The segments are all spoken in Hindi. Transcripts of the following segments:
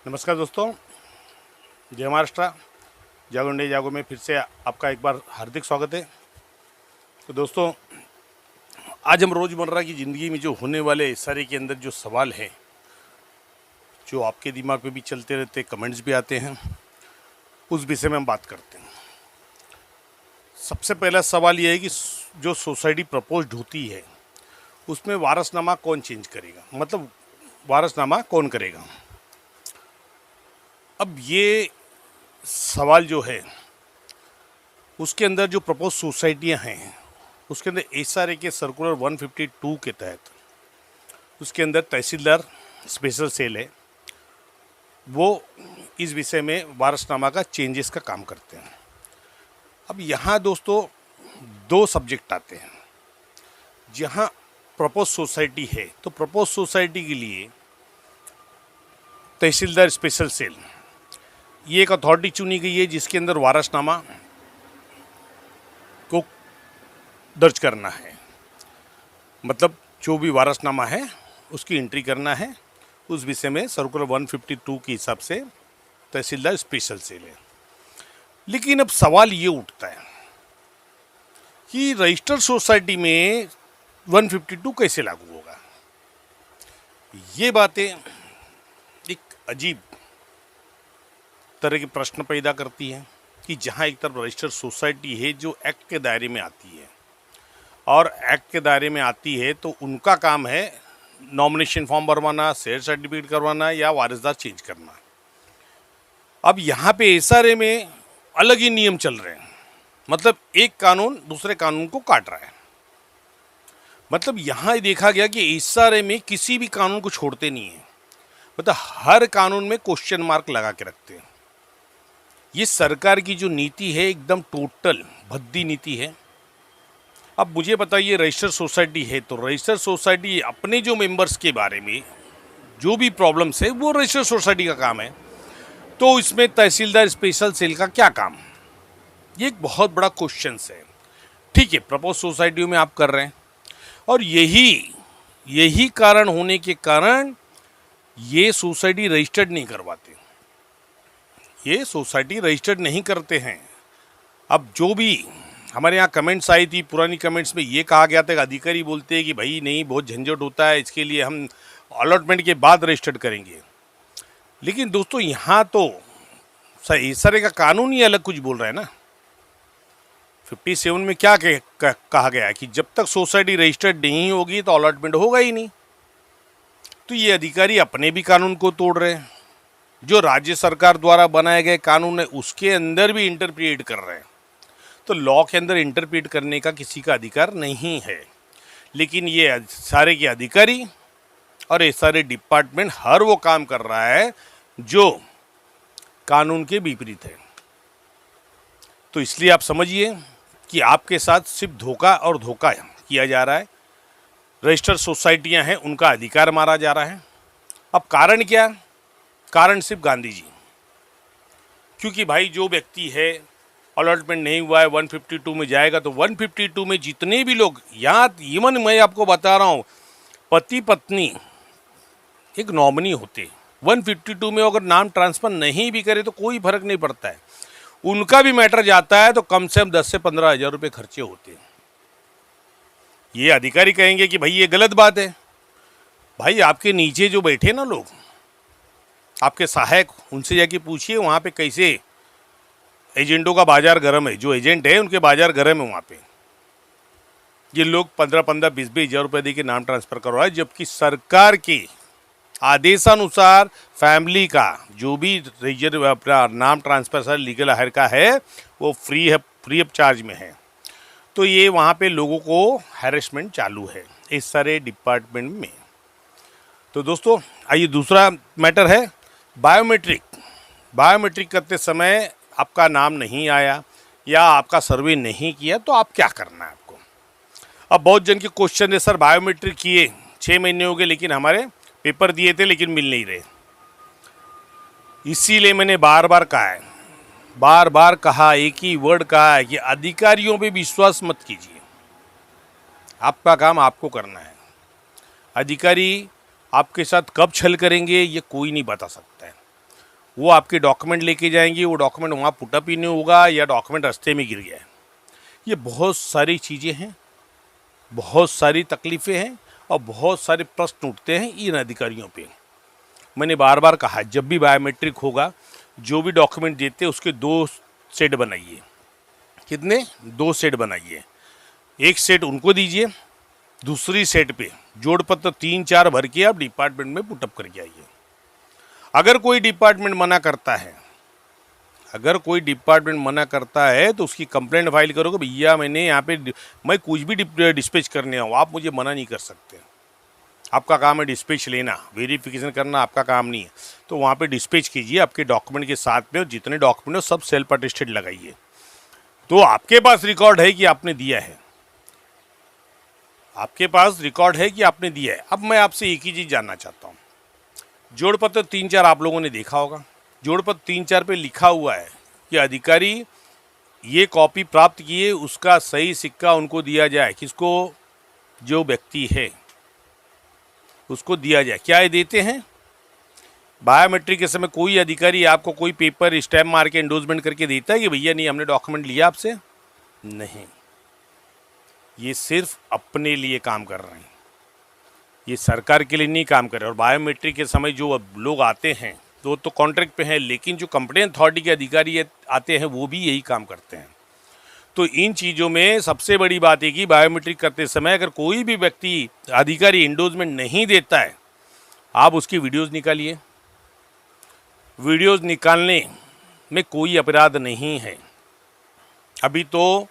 नमस्कार दोस्तों, जय महाराष्ट्र। जागो इंडिया जागो में फिर से आपका एक बार हार्दिक स्वागत है। तो दोस्तों, आज हम रोज़मर्रा की ज़िंदगी में जो होने वाले सारे के अंदर जो सवाल हैं, जो आपके दिमाग में भी चलते रहते, कमेंट्स भी आते हैं, उस विषय में हम बात करते हैं। सबसे पहला सवाल ये है कि जो सोसाइटी प्रपोज्ड होती है उसमें वारसनामा कौन चेंज करेगा, मतलब वारसनामा कौन करेगा। अब ये सवाल जो है उसके अंदर जो प्रपोज सोसाइटियां हैं उसके अंदर एसआरए के सर्कुलर 152 के तहत उसके अंदर तहसीलदार स्पेशल सेल है, वो इस विषय में वारसनामा का चेंजेस का काम करते हैं। अब यहाँ दोस्तों दो सब्जेक्ट आते हैं। जहाँ प्रपोज सोसाइटी है तो प्रपोज सोसाइटी के लिए तहसीलदार स्पेशल सेल ये एक अथॉरिटी चुनी गई है जिसके अंदर वारसनामा को दर्ज करना है, मतलब जो भी वारसनामा है उसकी एंट्री करना है। उस विषय में सर्कुलर 152 के हिसाब से तहसीलदार स्पेशल सेल है। लेकिन अब सवाल ये उठता है कि रजिस्टर्ड सोसाइटी में 152 कैसे लागू होगा। ये बातें एक अजीब तरह के प्रश्न पैदा करती हैं कि जहां एक तरफ रजिस्टर्ड सोसाइटी है जो एक्ट के दायरे में आती है, और एक्ट के दायरे में आती है तो उनका काम है नॉमिनेशन फॉर्म भरवाना, शेयर सर्टिफिकेट करवाना या वारिसदार चेंज करना। अब यहाँ पे एसआरए में अलग ही नियम चल रहे हैं, मतलब एक कानून दूसरे कानून को काट रहा है। मतलब यहाँ देखा गया कि एसआरए में किसी भी कानून को छोड़ते नहीं है, मतलब हर कानून में क्वेश्चन मार्क लगा के रखते हैं। ये सरकार की जो नीति है एकदम टोटल भद्दी नीति है। अब मुझे बताइए, रजिस्टर्ड सोसाइटी है तो रजिस्टर्ड सोसाइटी अपने जो मेंबर्स के बारे में जो भी प्रॉब्लम्स है वो रजिस्टर्ड सोसाइटी का काम है, तो इसमें तहसीलदार स्पेशल सेल का क्या काम। ये एक बहुत बड़ा क्वेश्चन है। ठीक है, प्रपोज सोसाइटियों में आप कर रहे हैं और यही कारण होने के कारण ये सोसाइटी रजिस्टर्ड नहीं करवाते, ये सोसाइटी रजिस्टर्ड नहीं करते हैं। अब जो भी हमारे यहाँ कमेंट्स आई थी, पुरानी कमेंट्स में ये कहा गया था कि अधिकारी बोलते हैं कि भाई नहीं, बहुत झंझट होता है, इसके लिए हम अलॉटमेंट के बाद रजिस्टर्ड करेंगे। लेकिन दोस्तों यहाँ तो एसआरए का कानून ही अलग कुछ बोल रहा है ना। 57 में क्या कहा गया है कि जब तक सोसाइटी रजिस्टर्ड नहीं होगी तो अलॉटमेंट होगा ही नहीं। तो ये अधिकारी अपने भी कानून को तोड़ रहे हैं, जो राज्य सरकार द्वारा बनाए गए कानून है उसके अंदर भी इंटरप्रिएट कर रहे हैं। तो लॉ के अंदर इंटरप्रिएट करने का किसी का अधिकार नहीं है। लेकिन ये सारे के अधिकारी और ये सारे डिपार्टमेंट हर वो काम कर रहा है जो कानून के विपरीत है। तो इसलिए आप समझिए कि आपके साथ सिर्फ धोखा और धोखा किया जा रहा है। रजिस्टर्ड सोसाइटियां हैं उनका अधिकार मारा जा रहा है। अब कारण क्या? कारण सिर्फ गांधी जी, क्योंकि भाई जो व्यक्ति है अलॉटमेंट नहीं हुआ है 152 में जाएगा, तो 152 में जितने भी लोग, यहाँ इवन मैं आपको बता रहा हूँ, पति पत्नी एक नॉमिनी होते, 152 में अगर नाम ट्रांसफर नहीं भी करे तो कोई फर्क नहीं पड़ता है, उनका भी मैटर जाता है तो कम से कम 10 से 15 हज़ार रुपये खर्चे होते हैं। ये अधिकारी कहेंगे कि भाई ये गलत बात है। भाई आपके नीचे जो बैठे ना लोग, आपके सहायक, उनसे जाके पूछिए वहाँ पे कैसे एजेंटों का बाजार गर्म है। जो एजेंट है उनके बाजार गर्म है वहाँ पे। ये लोग 15-15, 20-20 हज़ार रुपये दे के नाम ट्रांसफ़र करवा है, जबकि सरकार के आदेशानुसार फैमिली का जो भी रिजर्व अपना नाम ट्रांसफ़र लीगल हायर का है वो फ्री ऑफ चार्ज में है। तो ये वहाँ पे लोगों को हैरेसमेंट चालू है इस सारे डिपार्टमेंट में। तो दोस्तों आइए, दूसरा मैटर है बायोमेट्रिक करते समय आपका नाम नहीं आया या आपका सर्वे नहीं किया तो आप क्या करना है आपको। अब बहुत जन के क्वेश्चन है, सर बायोमेट्रिक किए 6 महीने हो गए लेकिन हमारे पेपर दिए थे लेकिन मिल नहीं रहे। इसीलिए मैंने बार बार कहा, एक ही वर्ड कहा है कि अधिकारियों पे विश्वास मत कीजिए। आपका काम आपको करना है। अधिकारी आपके साथ कब छल करेंगे ये कोई नहीं बता सकता है। वो आपके डॉक्यूमेंट लेके जाएंगे, वो डॉक्यूमेंट वहाँ पुटअप ही नहीं होगा या डॉक्यूमेंट रास्ते में गिर गया है। ये बहुत सारी चीज़ें हैं, बहुत सारी तकलीफ़ें हैं और बहुत सारे प्रश्न उठते हैं इन अधिकारियों पे। मैंने बार बार कहा, जब भी बायोमेट्रिक होगा, जो भी डॉक्यूमेंट देते हैं उसके 2 सेट बनाइए। कितने? 2 सेट बनाइए। एक सेट उनको दीजिए, दूसरी सेट पे जोड़ पत्र 3-4 भर के आप डिपार्टमेंट में पुटअप करके आइए। अगर कोई डिपार्टमेंट मना करता है, अगर कोई डिपार्टमेंट मना करता है तो उसकी कंप्लेंट फाइल करोगे, भैया मैंने यहाँ पे मैं कुछ भी डिस्पैच करने आऊँ, आप मुझे मना नहीं कर सकते। आपका काम है डिस्पैच लेना, वेरिफिकेशन करना आपका काम नहीं है। तो वहाँ पे डिस्पैच कीजिए आपके डॉक्यूमेंट के साथ में, और जितने डॉक्यूमेंट हो सब सेल्फ अटेस्टेड लगाइए, तो आपके पास रिकॉर्ड है कि आपने दिया है, आपके पास रिकॉर्ड है कि आपने दिया है। अब मैं आपसे एक ही चीज़ जानना चाहता हूँ, जोड़ पत्र 3-4 आप लोगों ने देखा होगा, जोड़ पत्र 3-4 पे लिखा हुआ है कि अधिकारी ये कॉपी प्राप्त किए, उसका सही सिक्का उनको दिया जाए। किसको? जो व्यक्ति है उसको दिया जाए। क्या ये देते हैं? बायोमेट्रिक के समय कोई अधिकारी आपको कोई पेपर स्टैम्प मार के एंडोर्समेंट करके देता है कि भैया नहीं हमने डॉक्यूमेंट लिया आपसे? नहीं, ये सिर्फ अपने लिए काम कर रहे हैं, ये सरकार के लिए नहीं काम कर रहे। और बायोमेट्रिक के समय जो लोग आते हैं वो तो कॉन्ट्रैक्ट पे हैं, लेकिन जो कंप्लेंट अथॉरिटी के अधिकारी आते हैं वो भी यही काम करते हैं। तो इन चीज़ों में सबसे बड़ी बात है कि बायोमेट्रिक करते समय अगर कोई भी व्यक्ति अधिकारी एंडोर्समेंट नहीं देता है, आप उसकी वीडियोज़ निकालिए। वीडियोज़ निकालने में कोई अपराध नहीं है। अभी तो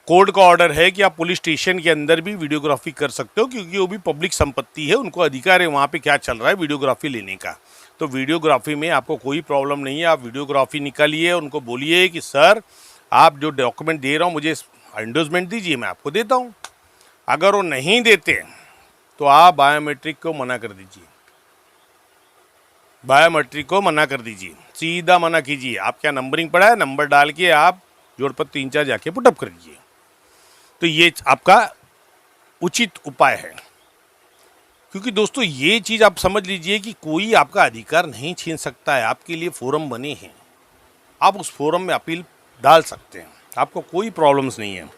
कोर्ट का ऑर्डर है कि आप पुलिस स्टेशन के अंदर भी वीडियोग्राफी कर सकते हो, क्योंकि वो भी पब्लिक संपत्ति है, उनको अधिकार है वहाँ पे क्या चल रहा है वीडियोग्राफी लेने का। तो वीडियोग्राफी में आपको कोई प्रॉब्लम नहीं है, आप वीडियोग्राफी निकालिए, उनको बोलिए कि सर आप जो डॉक्यूमेंट दे रहा हूँ मुझे एंडोर्समेंट दीजिए, मैं आपको देता हूँ। अगर वो नहीं देते तो आप बायोमेट्रिक को मना कर दीजिए, बायोमेट्रिक को मना कर दीजिए, सीधा मना कीजिए। आप क्या नंबरिंग पड़ा है, नंबर डाल के आप जोड़ पत्र 3-4 जाके पुटअप कर दीजिए। तो ये आपका उचित उपाय है, क्योंकि दोस्तों ये चीज़ आप समझ लीजिए कि कोई आपका अधिकार नहीं छीन सकता है। आपके लिए फोरम बने हैं, आप उस फोरम में अपील डाल सकते हैं, आपको कोई प्रॉब्लम्स नहीं है।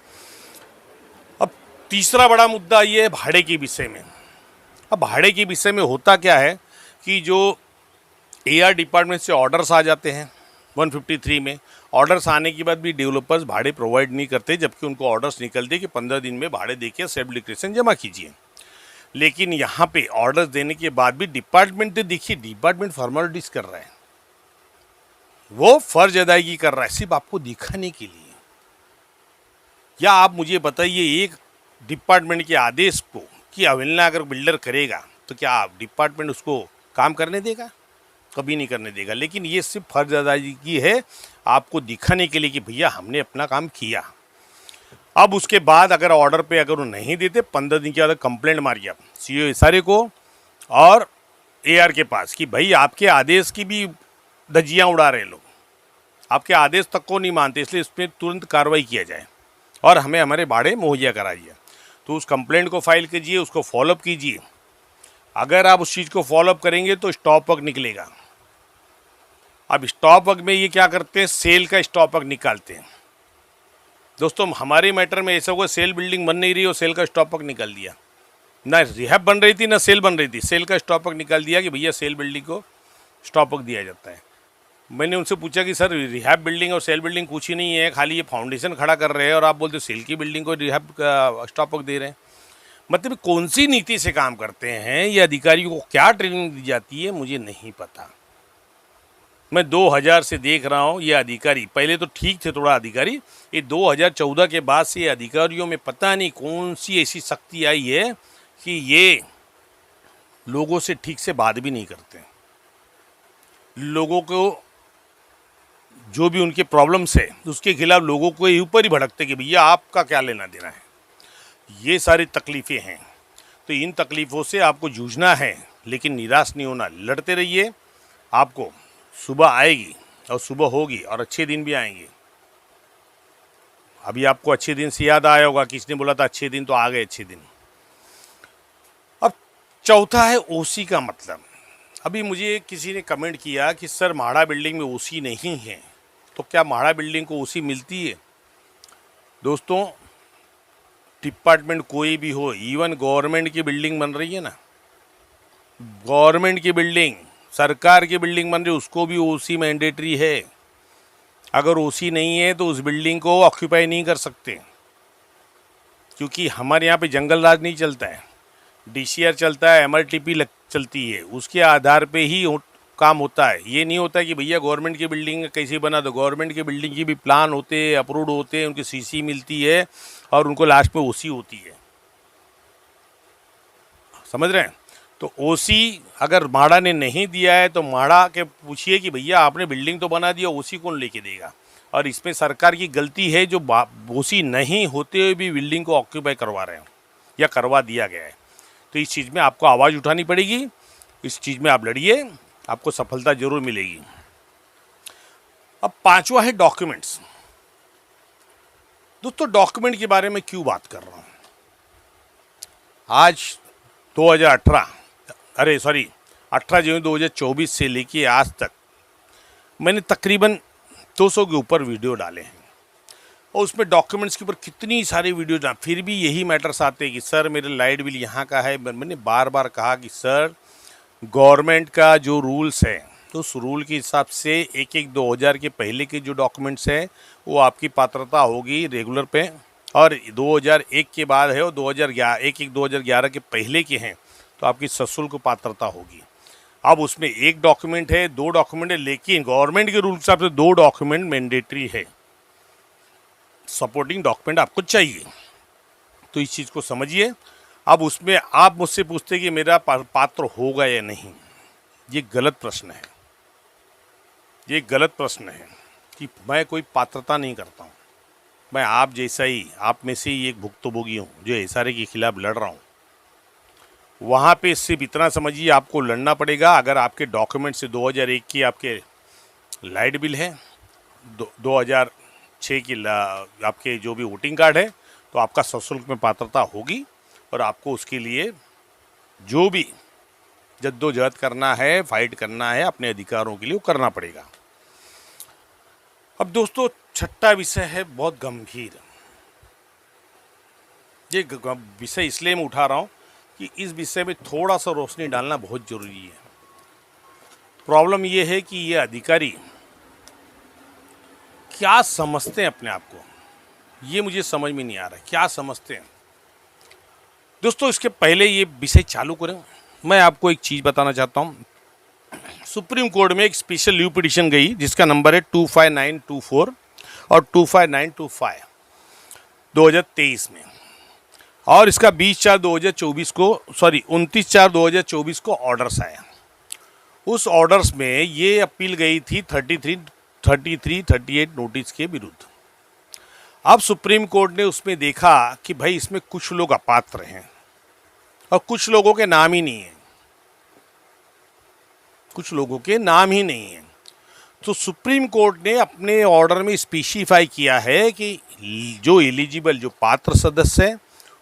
अब तीसरा बड़ा मुद्दा ये है भाड़े के विषय में। अब भाड़े के विषय में होता क्या है कि जो एआर डिपार्टमेंट से ऑर्डर्स आ जाते हैं 153 में, ऑर्डर्स आने के बाद भी डेवलपर्स भाड़े प्रोवाइड नहीं करते, जबकि उनको ऑर्डर्स निकलते कि 15 दिन में भाड़े देके सेल्फ डिक्लेरेशन जमा कीजिए। लेकिन यहाँ पे ऑर्डर्स देने के बाद भी डिपार्टमेंट, देखिए डिपार्टमेंट फॉर्मेलिटीज कर रहा है, वो फर्ज अदायगी कर रहा है सिर्फ आपको दिखाने के लिए। या आप मुझे बताइए, एक डिपार्टमेंट के आदेश को कि अवहेलना अगर बिल्डर करेगा तो क्या आप डिपार्टमेंट उसको काम करने देगा? कभी नहीं करने देगा। लेकिन ये सिर्फ फर्ज अदायगी है आपको दिखाने के लिए कि भैया हमने अपना काम किया। अब उसके बाद अगर ऑर्डर पे अगर वो नहीं देते, 15 दिन के बाद कंप्लेंट मारिए आप सीओ एसआरए को और एआर के पास कि भाई आपके आदेश की भी धज्जियाँ उड़ा रहे लोग, आपके आदेश तक को नहीं मानते, इसलिए इस पर तुरंत कार्रवाई किया जाए और हमें हमारे भाड़े मुहैया कराइए। तो उस कंप्लेंट को फाइल कीजिए, उसको फॉलोअप कीजिए। अगर आप उस चीज़ को फॉलोअप करेंगे तो स्टॉप वर्क निकलेगा। अब स्टॉप वर्क में ये क्या करते हैं, सेल का स्टॉप वर्क निकालते हैं। दोस्तों हमारे मैटर में ऐसा हुआ, सेल बिल्डिंग बन नहीं रही और सेल का स्टॉप वर्क निकाल दिया, ना रिहैब बन रही थी ना सेल बन रही थी, सेल का स्टॉप वर्क निकाल दिया कि भैया सेल बिल्डिंग को स्टॉप वर्क दिया जाता है। मैंने उनसे पूछा कि सर रिहैब बिल्डिंग और सेल बिल्डिंग कुछ ही नहीं है, खाली ये फाउंडेशन खड़ा कर रहे हैं और आप बोलते सेल की बिल्डिंग को रिहैब का स्टॉप वर्क दे रहे हैं। मतलब कौन सी नीति से काम करते हैं, ये अधिकारियों को क्या ट्रेनिंग दी जाती है मुझे नहीं पता। मैं 2000 से देख रहा हूँ ये अधिकारी, पहले तो ठीक थे थोड़ा अधिकारी, ये 2014 के बाद से ये अधिकारियों में पता नहीं कौन सी ऐसी शक्ति आई है कि ये लोगों से ठीक से बात भी नहीं करते। लोगों को जो भी उनके प्रॉब्लम्स है उसके खिलाफ लोगों को ऊपर ही भड़कते कि भैया आपका क्या लेना देना है। ये सारी तकलीफ़ें हैं, तो इन तकलीफ़ों से आपको जूझना है, लेकिन निराश नहीं होना, लड़ते रहिए। आपको सुबह आएगी और सुबह होगी और अच्छे दिन भी आएंगे। अभी आपको अच्छे दिन से याद आया होगा, किसने बोला था अच्छे दिन, तो आ गए अच्छे दिन। अब चौथा है ओसी का मतलब। अभी मुझे किसी ने कमेंट किया कि सर म्हाडा बिल्डिंग में ओसी नहीं है, तो क्या म्हाडा बिल्डिंग को ओसी मिलती है? दोस्तों, डिपार्टमेंट कोई भी हो, इवन गवर्नमेंट की बिल्डिंग बन रही है ना, गवर्नमेंट की बिल्डिंग, सरकार की बिल्डिंग बन रही है, उसको भी ओसी मैंडेटरी है। अगर ओसी नहीं है तो उस बिल्डिंग को ऑक्यूपाई नहीं कर सकते, क्योंकि हमारे यहाँ पे जंगल राज नहीं चलता है, डीसीआर चलता है, एमआरटीपी चलती है, उसके आधार पे ही काम होता है। ये नहीं होता कि भैया गवर्नमेंट की बिल्डिंग कैसे बना दो। गवर्नमेंट की बिल्डिंग की भी प्लान होते हैं, अप्रूव्ड होते हैं, उनकी सीसी मिलती है और उनको लास्ट में ओसी होती है। समझ रहे हैं? तो ओसी अगर म्हाडा ने नहीं दिया है तो म्हाडा के पूछिए कि भैया आपने बिल्डिंग तो बना दिया, ओसी कौन लेके देगा? और इसमें सरकार की गलती है जो ओसी नहीं होते हुए भी बिल्डिंग को ऑक्यूपाई करवा रहे हैं या करवा दिया गया है। तो इस चीज़ में आपको आवाज़ उठानी पड़ेगी, इस चीज़ में आप लड़िए, आपको सफलता जरूर मिलेगी। अब पांचवा है डॉक्यूमेंट्स। दोस्तों, डॉक्यूमेंट के बारे में क्यों बात कर रहा हूँ? आज 18 जून 2024 से लेके आज तक मैंने तकरीबन 200 के ऊपर वीडियो डाले हैं, और उसमें डॉक्यूमेंट्स के ऊपर कितनी सारी वीडियो डाल, फिर भी यही मैटर्स आते हैं कि सर मेरे लाइट बिल यहाँ का है। मैंने बार बार कहा कि सर गवर्नमेंट का जो रूल्स है, तो उस रूल के हिसाब से 2000 के पहले के जो डॉक्यूमेंट्स हैं वो आपकी पात्रता होगी रेगुलर पे, और 2001 के बाद है और 2011 के पहले के हैं तो आपकी सशुल्क पात्रता होगी। अब उसमें एक डॉक्यूमेंट है, 2 डॉक्यूमेंट है, लेकिन गवर्नमेंट के रूल के हिसाब से 2 डॉक्यूमेंट मैंडेटरी है, सपोर्टिंग डॉक्यूमेंट आपको चाहिए। तो इस चीज़ को समझिए। अब उसमें आप मुझसे पूछते कि मेरा पात्र होगा या नहीं, ये गलत प्रश्न है। ये गलत प्रश्न है कि मैं कोई पात्रता नहीं करता हूँ। मैं आप जैसा ही, आप में से ही एक भुक्तभोगी हूँ जो एसआरए के खिलाफ लड़ रहा हूँ। वहाँ पे सिर्फ इतना समझिए, आपको लड़ना पड़ेगा। अगर आपके डॉक्यूमेंट से 2001 की आपके लाइट बिल है, 2006 की आपके जो भी वोटिंग कार्ड है, तो आपका सशुल्क में पात्रता होगी, और आपको उसके लिए जो भी जद्दोजहद करना है, फाइट करना है अपने अधिकारों के लिए, वो करना पड़ेगा। अब दोस्तों, छठा विषय है बहुत गंभीर। ये विषय इसलिए मैं उठा रहा हूँ कि इस विषय में थोड़ा सा रोशनी डालना बहुत ज़रूरी है। प्रॉब्लम ये है कि ये अधिकारी क्या समझते हैं अपने आप को, ये मुझे समझ में नहीं आ रहा है। क्या समझते हैं दोस्तों? इसके पहले ये विषय चालू करें, मैं आपको एक चीज़ बताना चाहता हूँ। सुप्रीम कोर्ट में एक स्पेशल लीव पिटीशन गई जिसका नंबर है 25924 और 25925 2023 में, और इसका 29/4/2024 को 29/4/2024 को ऑर्डर्स आया। उस ऑर्डर्स में ये अपील गई थी 38 नोटिस के विरुद्ध। अब सुप्रीम कोर्ट ने उसमें देखा कि भाई इसमें कुछ लोग अपात्र हैं और कुछ लोगों के नाम ही नहीं है, कुछ लोगों के नाम ही नहीं है। तो सुप्रीम कोर्ट ने अपने ऑर्डर में स्पेसिफाई किया है कि जो एलिजिबल, जो पात्र सदस्य हैं,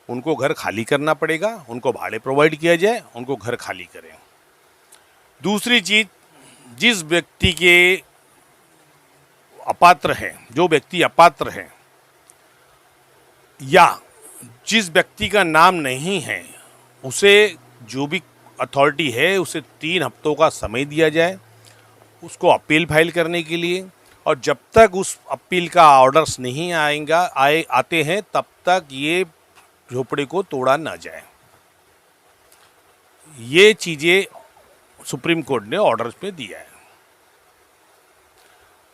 उनको घर खाली करना पड़ेगा, उनको भाड़े प्रोवाइड किया जाए, उनको घर खाली करें। दूसरी चीज, जिस व्यक्ति के अपात्र हैं, जो व्यक्ति अपात्र हैं या जिस व्यक्ति का नाम नहीं है, उसे जो भी अथॉरिटी है उसे 3 हफ्तों का समय दिया जाए उसको अपील फाइल करने के लिए, और जब तक उस अपील का ऑर्डर्स नहीं आते हैं तब तक ये झोपड़े को तोड़ा ना जाए। ये चीज़ें सुप्रीम कोर्ट ने ऑर्डर्स में दिया है।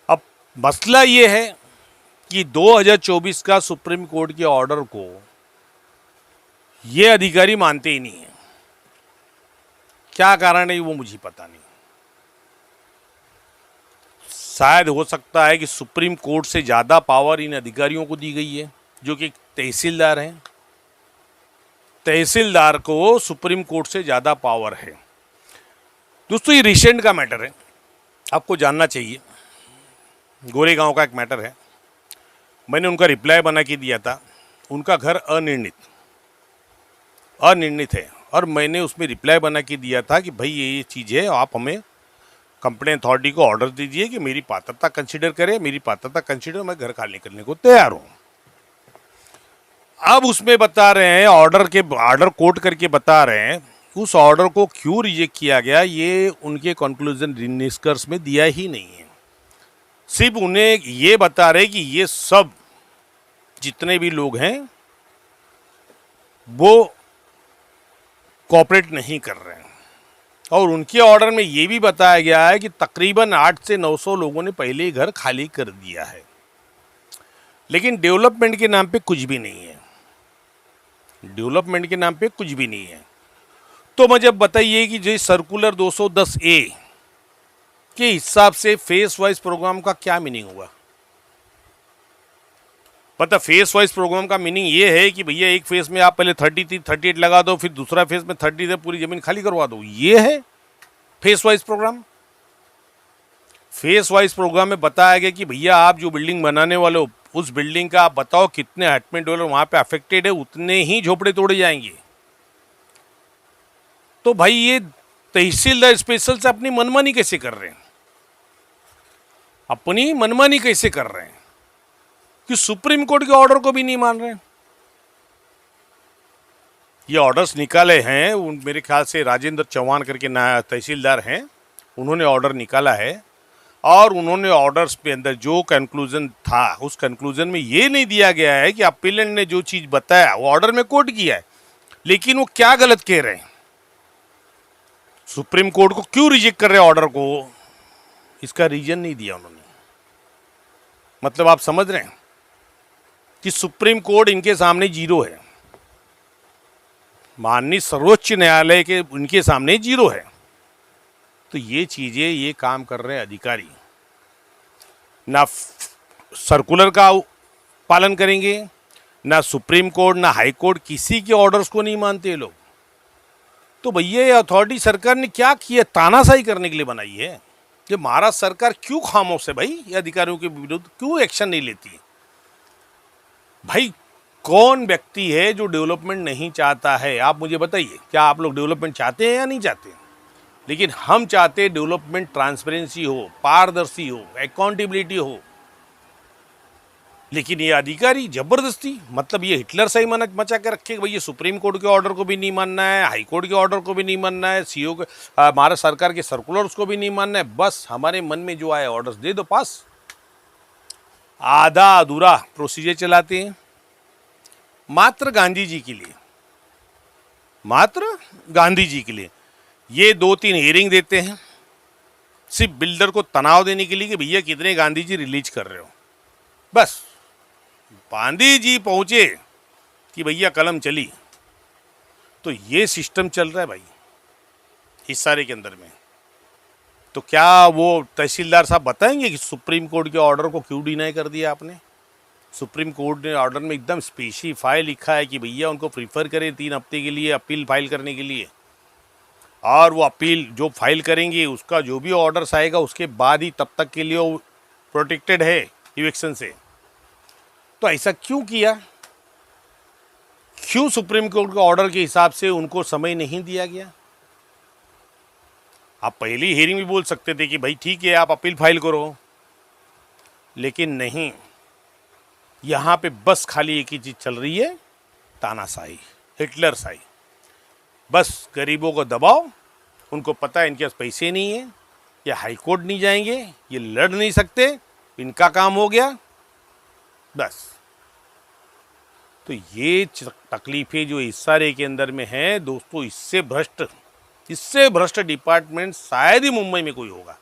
अब मसला ये है कि 2024 का सुप्रीम कोर्ट के ऑर्डर को ये अधिकारी मानते ही नहीं है। क्या कारण है वो मुझे पता नहीं। शायद हो सकता है कि सुप्रीम कोर्ट से ज़्यादा पावर इन अधिकारियों को दी गई है जो कि तहसीलदार हैं। तहसीलदार को सुप्रीम कोर्ट से ज़्यादा पावर है। दोस्तों, ये रिसेंट का मैटर है, आपको जानना चाहिए। गोरेगांव का एक मैटर है, मैंने उनका रिप्लाई बना के दिया था। उनका घर अनिर्णित है, और मैंने उसमें रिप्लाई बना के दिया था कि भाई ये चीज़ है, आप हमें कंप्लेंट अथॉरिटी को ऑर्डर दीजिए कि मेरी पात्रता कंसीडर करे, मेरी पात्रता कंसीडर, मैं घर खाली करने को तैयार हूँ। अब उसमें बता रहे हैं, ऑर्डर कोट करके बता रहे हैं उस ऑर्डर को क्यों रिजेक्ट किया गया, ये उनके कंक्लूजन निष्कर्ष में दिया ही नहीं है। सिर्फ उन्हें ये बता रहे कि ये सब जितने भी लोग हैं वो कोऑपरेट नहीं कर रहे हैं। और उनके ऑर्डर में ये भी बताया गया है कि तकरीबन 8 से 900 लोगों ने पहले ही घर खाली कर दिया है, लेकिन डेवलपमेंट के नाम पे कुछ भी नहीं है। डेवलपमेंट के नाम पे कुछ भी नहीं है। तो मुझे बताइए कि जो सर्कुलर 210A के हिसाब से फेस वाइज प्रोग्राम का क्या मीनिंग हुआ? पता, फेस वाइज प्रोग्राम का मीनिंग ये है कि भैया एक फेस में आप पहले 38 लगा दो, फिर दूसरा फेस में 30 से पूरी जमीन खाली करवा दो, ये है phase wise program. Phase wise program में बताया गया कि भैया आप जो बिल्डिंग बनाने वाले हो उस बिल्डिंग का आप बताओ कितने अपार्टमेंट डोलर वहां पे अफेक्टेड है, उतने ही झोपड़े तोड़े जाएंगे। तो भाई ये तहसीलदार स्पेशल से अपनी मनमानी कैसे कर रहे हैं? अपनी मनमानी कैसे कर रहे हैं कि सुप्रीम कोर्ट के ऑर्डर को भी नहीं मान रहे हैं? ये ऑर्डर्स निकाले हैं मेरे ख्याल से राजेंद्र चौहान करके तहसीलदार हैं, उन्होंने ऑर्डर निकाला है। और उन्होंने ऑर्डर्स पे अंदर जो कंक्लूजन था उस कंक्लूजन में ये नहीं दिया गया है कि अपीलेंट ने जो चीज बताया वो ऑर्डर में कोट किया है, लेकिन वो क्या गलत कह रहे हैं, सुप्रीम कोर्ट को क्यों रिजेक्ट कर रहे हैं ऑर्डर को, इसका रीजन नहीं दिया उन्होंने। मतलब आप समझ रहे हैं कि सुप्रीम कोर्ट इनके सामने जीरो है, माननीय सर्वोच्च न्यायालय के उनके सामने जीरो है। तो ये चीजें ये काम कर रहे हैं अधिकारी, ना सर्कुलर का पालन करेंगे, ना सुप्रीम कोर्ट ना हाई कोर्ट, किसी के ऑर्डर्स को नहीं मानते लोग। तो भैया ये अथॉरिटी सरकार ने क्या किया, तानाशाही करने के लिए बनाई है? ये महाराष्ट्र सरकार क्यों खामोश है भाई? ये अधिकारियों के विरुद्ध क्यों एक्शन नहीं लेती? भाई कौन व्यक्ति है जो डेवलपमेंट नहीं चाहता है? आप मुझे बताइए, क्या आप लोग डेवलपमेंट चाहते हैं या नहीं चाहते? लेकिन हम चाहते हैं डेवलपमेंट ट्रांसपेरेंसी हो, पारदर्शी हो, अकाउंटेबिलिटी हो। लेकिन ये अधिकारी जबरदस्ती, मतलब ये हिटलर सही मचा के रखे भाई, ये सुप्रीम कोर्ट के ऑर्डर को भी नहीं मानना है, हाई कोर्ट के ऑर्डर को भी नहीं मानना है, सीओ के महाराष्ट्र सरकार के सर्कुलर्स को भी नहीं मानना है, बस हमारे मन में जो आए ऑर्डर्स दे दो पास। आधा अधूरा प्रोसीजर चलाते हैं मात्र गांधी जी के लिए, मात्र गांधी जी के लिए। ये 2-3 हियरिंग देते हैं सिर्फ बिल्डर को तनाव देने के लिए कि भैया कितने गांधी जी रिलीज कर रहे हो। बस गांधी जी पहुंचे कि भैया कलम चली। तो ये सिस्टम चल रहा है भाई इस सारे के अंदर में। तो क्या वो तहसीलदार साहब बताएंगे कि सुप्रीम कोर्ट के ऑर्डर को क्यों डिनाई कर दिया आपने? सुप्रीम कोर्ट ने ऑर्डर में एकदम स्पेसिफाई लिखा है कि भैया उनको प्रीफर करें 3 हफ्ते के लिए अपील फाइल करने के लिए, और वो अपील जो फाइल करेंगे उसका जो भी ऑर्डर्स आएगा उसके बाद ही तब तक के लिए वो प्रोटेक्टेड है इविक्शन से। तो ऐसा क्यों किया? क्यों सुप्रीम कोर्ट के ऑर्डर के हिसाब से उनको समय नहीं दिया गया? आप पहली हियरिंग भी बोल सकते थे कि भाई ठीक है आप अपील फाइल करो, लेकिन नहीं, यहाँ पे बस खाली एक ही चीज चल रही है, तानाशाही, हिटलर शाही। बस गरीबों को दबाओ, उनको पता है इनके पास पैसे नहीं है, ये हाई कोर्ट नहीं जाएंगे, ये लड़ नहीं सकते, इनका काम हो गया बस। तो ये तकलीफें जो इस सारे के अंदर में है दोस्तों, इससे भ्रष्ट डिपार्टमेंट शायद ही मुंबई में कोई होगा।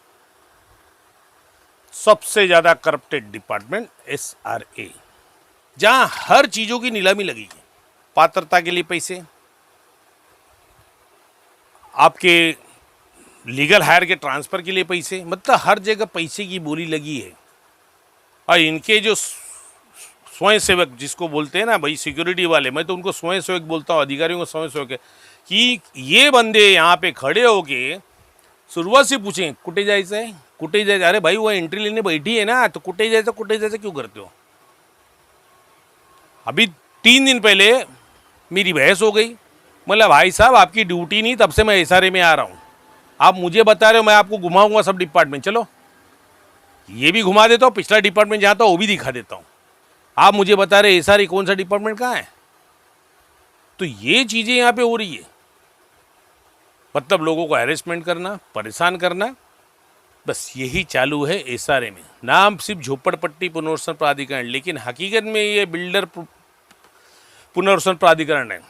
सबसे ज्यादा करप्टेड डिपार्टमेंट SRA, जहां हर चीजों की नीलामी लगी है, पात्रता के लिए पैसे, आपके लीगल हायर के ट्रांसफर के लिए पैसे, मतलब हर जगह पैसे की बोली लगी है। और इनके जो स्वयं सेवक जिसको बोलते हैं ना भाई सिक्योरिटी वाले, मैं तो उनको स्वयं सेवक बोलता हूँ, अधिकारियों को स्वयं सेवक है, कि ये बंदे यहाँ पे खड़े होके शुरुआत से पूछें कुटे जायचं है, कुटे जायचं। अरे भाई वो एंट्री लेने बैठी है ना, तो कुटे जायचं क्यों करते हो? अभी 3 दिन पहले मेरी बहस हो गई मतलब भाई साहब आपकी ड्यूटी नहीं, तब से मैं एसआरए में आ रहा हूँ। आप मुझे बता रहे हो, मैं आपको घुमाऊंगा सब डिपार्टमेंट। चलो ये भी घुमा देता हूँ, पिछला डिपार्टमेंट जहाँ था वो भी दिखा देता हूँ। आप मुझे बता रहे एसआरए कौन सा डिपार्टमेंट कहाँ है? तो ये चीज़ें यहाँ पे हो रही है, मतलब लोगों को हैरेसमेंट करना, परेशान करना, बस यही चालू है एसआरए में। नाम सिर्फ झोपड़पट्टी पुनर्वसन प्राधिकरण, लेकिन हकीकत में ये बिल्डर पुनर्वसन प्राधिकरण है,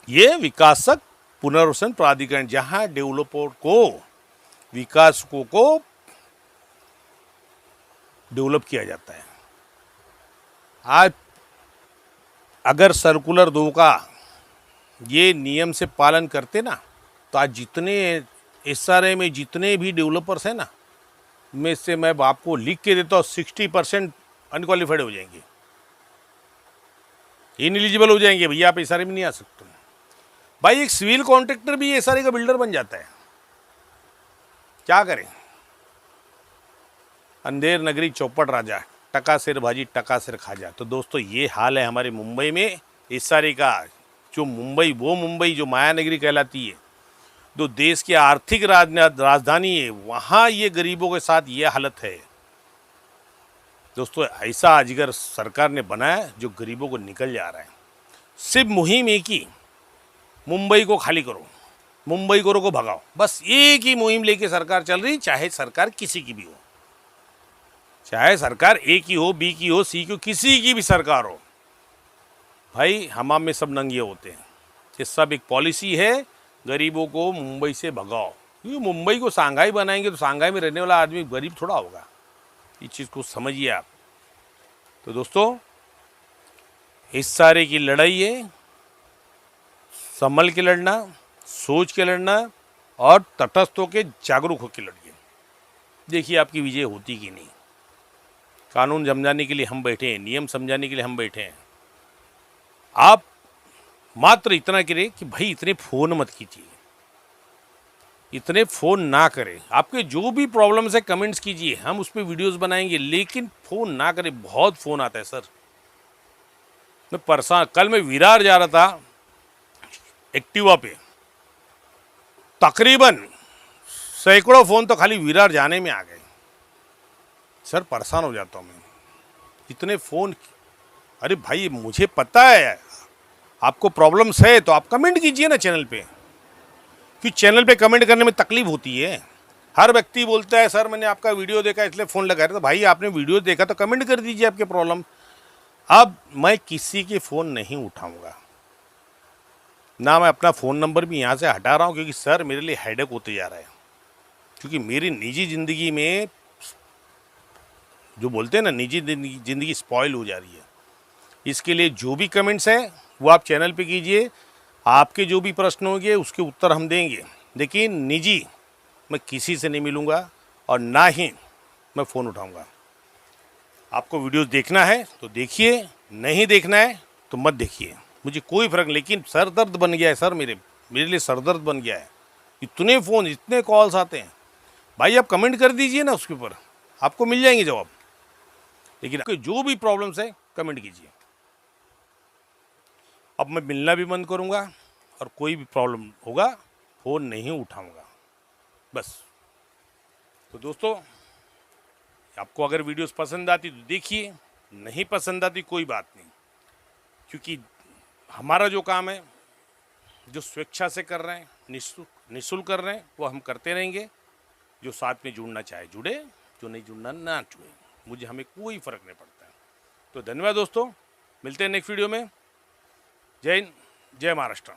ये विकासक पुनर्वसन प्राधिकरण, जहां डेवलपर को, विकासकों को डेवलप किया जाता है। आज अगर सर्कुलर 2 का ये नियम से पालन करते ना, तो आज जितने एसआरए में जितने भी डेवलपर्स हैं ना, में से मैं आपको लिख के देता हूँ 60% अनक्वालिफाइड हो जाएंगे, इनएलिजिबल हो जाएंगे। भैया आप एसआरए में नहीं आ सकते। भाई एक सिविल कॉन्ट्रैक्टर भी एसआरए का बिल्डर बन जाता है, क्या करें? अंधेर नगरी चौपट राजा, टका सिर भाजी टका सिर खाजा। तो दोस्तों ये हाल है हमारे मुंबई में एसआरए का। जो मुंबई, वो मुंबई जो माया नगरी कहलाती है, जो देश की आर्थिक राजधानी है, वहाँ ये गरीबों के साथ ये हालत है। दोस्तों ऐसा अजगर सरकार ने बनाया जो गरीबों को निकल जा रहा है। सिर्फ मुहिम एक ही, मुंबई को खाली करो, मुंबई को भगाओ, बस एक ही मुहिम लेके सरकार चल रही, चाहे सरकार किसी की भी हो, चाहे सरकार ए की हो, बी की हो, सी की हो, किसी की भी सरकार हो। भाई हमाम में सब नंगे होते हैं। ये सब एक पॉलिसी है, गरीबों को मुंबई से भगाओ। क्योंकि मुंबई को सांघाई बनाएंगे तो सांघाई में रहने वाला आदमी गरीब थोड़ा होगा, इस चीज़ को समझिए आप। तो दोस्तों इस सारे की लड़ाई है, संभल के लड़ना, सोच के लड़ना और तटस्थ होकर जागरूक होकर लड़िए। देखिए आपकी विजय होती कि नहीं। कानून समझाने के लिए हम बैठे हैं, नियम समझाने के लिए हम बैठे हैं। आप मात्र इतना करें कि भाई इतने फ़ोन मत कीजिए, इतने फ़ोन ना करें। आपके जो भी प्रॉब्लम्स है कमेंट्स कीजिए, हम उस पर वीडियोज़ बनाएंगे, लेकिन फ़ोन ना करें। बहुत फ़ोन आता है सर, मैं परेशान। कल मैं विरार जा रहा था एक्टिवा पे, तकरीबन सैकड़ों फ़ोन तो खाली विरार जाने में आ गए। सर परेशान हो जाता हूँ मैं, इतने फ़ोन। अरे भाई मुझे पता है आपको प्रॉब्लम्स है, तो आप कमेंट कीजिए ना चैनल पे, कि चैनल पे कमेंट करने में तकलीफ होती है। हर व्यक्ति बोलता है सर मैंने आपका वीडियो देखा इसलिए फ़ोन लगा रहे। तो भाई आपने वीडियो देखा तो कमेंट कर दीजिए आपके प्रॉब्लम। अब मैं किसी के फ़ोन नहीं उठाऊंगा ना, मैं अपना फ़ोन नंबर भी यहाँ से हटा रहा हूँ, क्योंकि सर मेरे लिए हेडेक होते जा रहा है। क्योंकि मेरी निजी ज़िंदगी में, जो बोलते हैं ना, निजी ज़िंदगी स्पॉइल हो जा रही है। इसके लिए जो भी कमेंट्स हैं वो आप चैनल पे कीजिए, आपके जो भी प्रश्न होंगे उसके उत्तर हम देंगे, लेकिन निजी मैं किसी से नहीं मिलूँगा और ना ही मैं फ़ोन उठाऊँगा। आपको वीडियोस देखना है तो देखिए, नहीं देखना है तो मत देखिए, मुझे कोई फ़र्क। लेकिन सर दर्द बन गया है सर, मेरे लिए सर दर्द बन गया है। इतने फ़ोन, इतने कॉल्स आते हैं। भाई आप कमेंट कर दीजिए ना, उसके ऊपर आपको मिल जाएंगे जवाब। लेकिन आपके जो भी प्रॉब्लम्स है कमेंट कीजिए। अब मैं मिलना भी बंद करूंगा और कोई भी प्रॉब्लम होगा फ़ोन नहीं उठाऊंगा, बस। तो दोस्तों आपको अगर वीडियोस पसंद आती तो देखिए, नहीं पसंद आती कोई बात नहीं, क्योंकि हमारा जो काम है, जो स्वेच्छा से कर रहे हैं, निःशुल्क कर रहे हैं, वो हम करते रहेंगे। जो साथ में जुड़ना चाहे जुड़े, जो नहीं जुड़ना ना जुड़े, मुझे हमें कोई फ़र्क नहीं पड़ता है। तो धन्यवाद दोस्तों, मिलते हैं नेक्स्ट वीडियो में। जय हिंद, जय महाराष्ट्र।